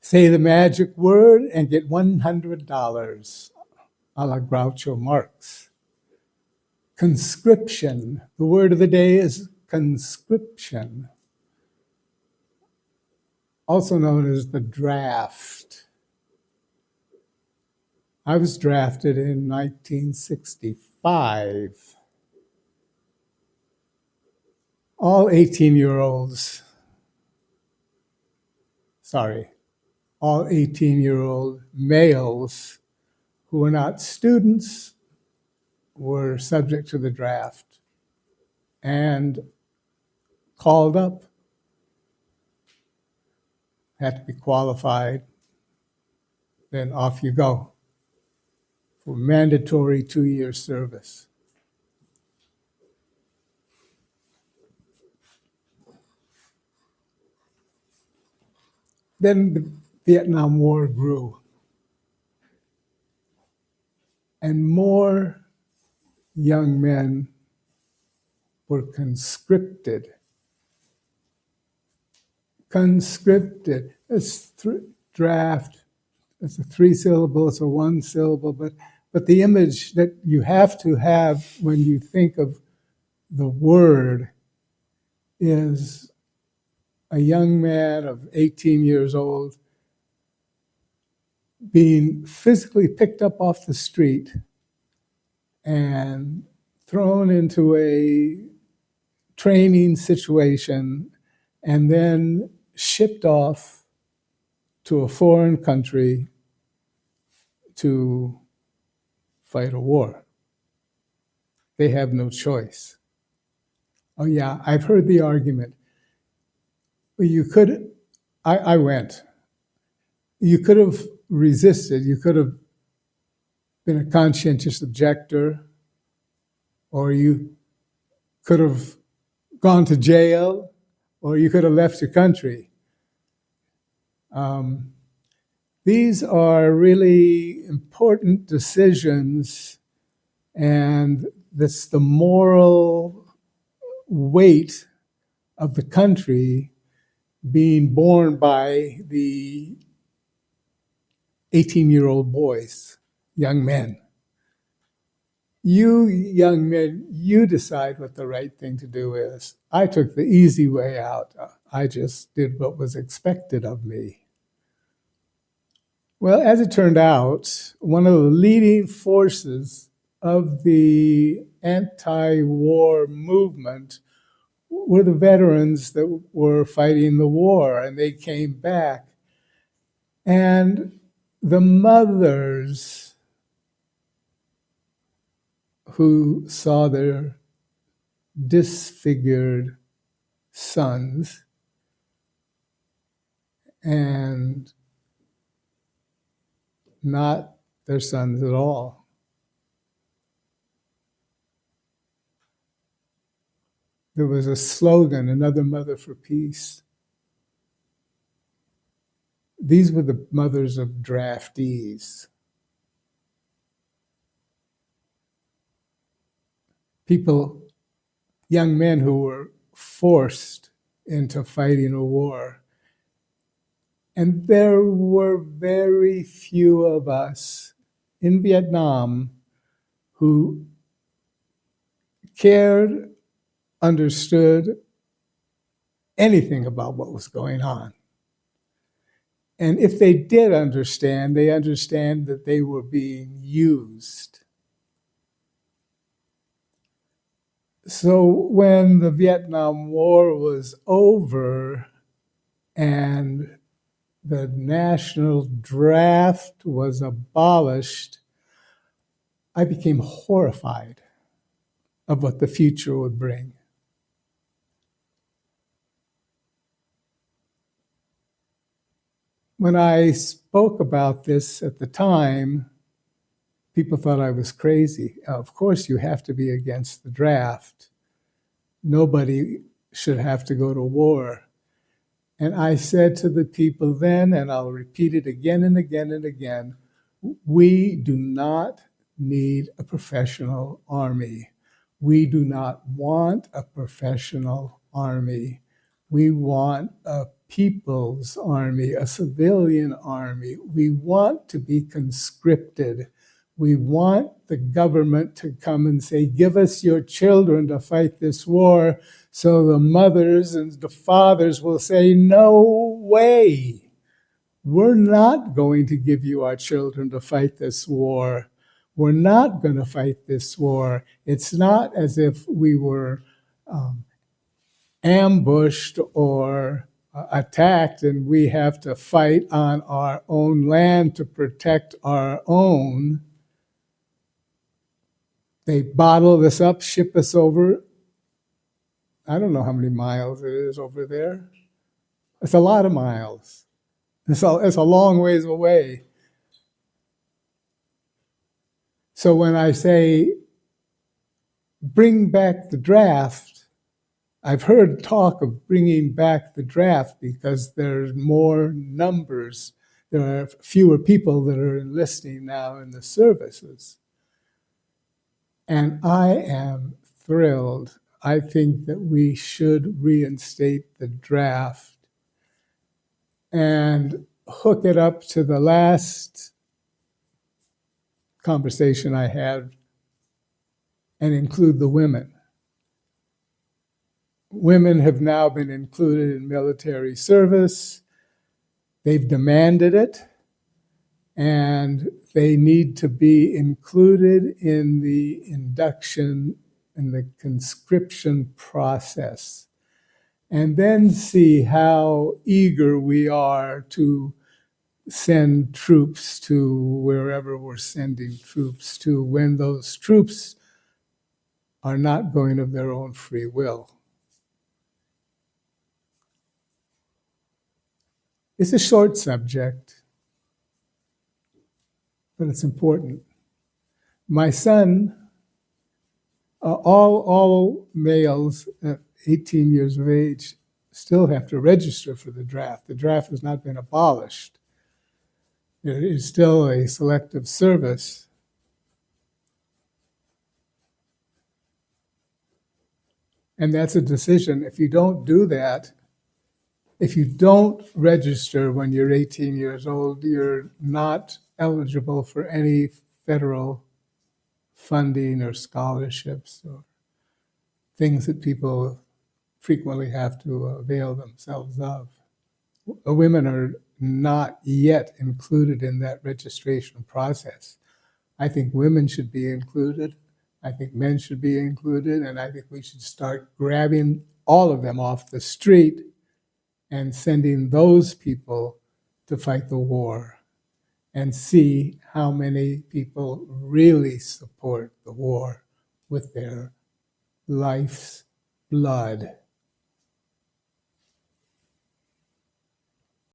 Say the magic word and get $100, a la Groucho Marx. Conscription. The word of the day is conscription, also known as the draft. I was drafted in 1965. All 18-year-olds, all 18-year-old males who were not students were subject to the draft and called up, had to be qualified, then off you go for mandatory 2-year service. Then the Vietnam War grew, and more young men were conscripted. Conscripted. It's draft. It's a 3-syllable. It's a 1-syllable. But the image that you have to have when you think of the word is a young man of 18 years old being physically picked up off the street and thrown into a training situation and then shipped off to a foreign country to fight a war. They have no choice. Oh yeah, I've heard the argument. You could, I went. You could have resisted. You could have been a conscientious objector, or you could have gone to jail, or you could have left your country. These are really important decisions, and that's the moral weight of the country being borne by the 18-year-old boys, young men. You young men, you decide what the right thing to do is. I took the easy way out. I just did what was expected of me. Well, as it turned out, one of the leading forces of the anti-war movement were the veterans that were fighting the war, and they came back. And the mothers who saw their disfigured sons and not their sons at all. There was a slogan, "Another Mother for Peace." These were the mothers of draftees. People, young men who were forced into fighting a war. And there were very few of us in Vietnam who cared, understood anything about what was going on. And if they did understand, they understand that they were being used. So when the Vietnam War was over and the national draft was abolished, I became horrified of what the future would bring. When I spoke about this at the time, people thought I was crazy. Of course, you have to be against the draft. Nobody should have to go to war. And I said to the people then, and I'll repeat it again and again and again, we do not need a professional army. We do not want a professional army. We want a people's army, a civilian army. We want to be conscripted. We want the government to come and say, give us your children to fight this war. So the mothers and the fathers will say, no way. We're not going to give you our children to fight this war. We're not going to fight this war. It's not as if we were ambushed or attacked and we have to fight on our own land to protect our own. They bottle us up, ship us over. I don't know how many miles it is over there. It's a lot of miles. It's a long ways away. So when I say, bring back the draft, I've heard talk of bringing back the draft because there's more numbers. There are fewer people that are enlisting now in the services. And I am thrilled. I think that we should reinstate the draft and hook it up to the last conversation I had and include the women. Women have now been included in military service. They've demanded it, and they need to be included in the induction and the conscription process. And then see how eager we are to send troops to wherever we're sending troops to when those troops are not going of their own free will. It's a short subject, but it's important. My son, all males at 18 years of age still have to register for the draft. The draft has not been abolished. It is still a selective service. And that's a decision. If you don't do that, if you don't register when you're 18 years old, you're not eligible for any federal funding or scholarships or things that people frequently have to avail themselves of. Women are not yet included in that registration process. I think women should be included. I think men should be included. And I think we should start grabbing all of them off the street and sending those people to fight the war and see how many people really support the war with their life's blood.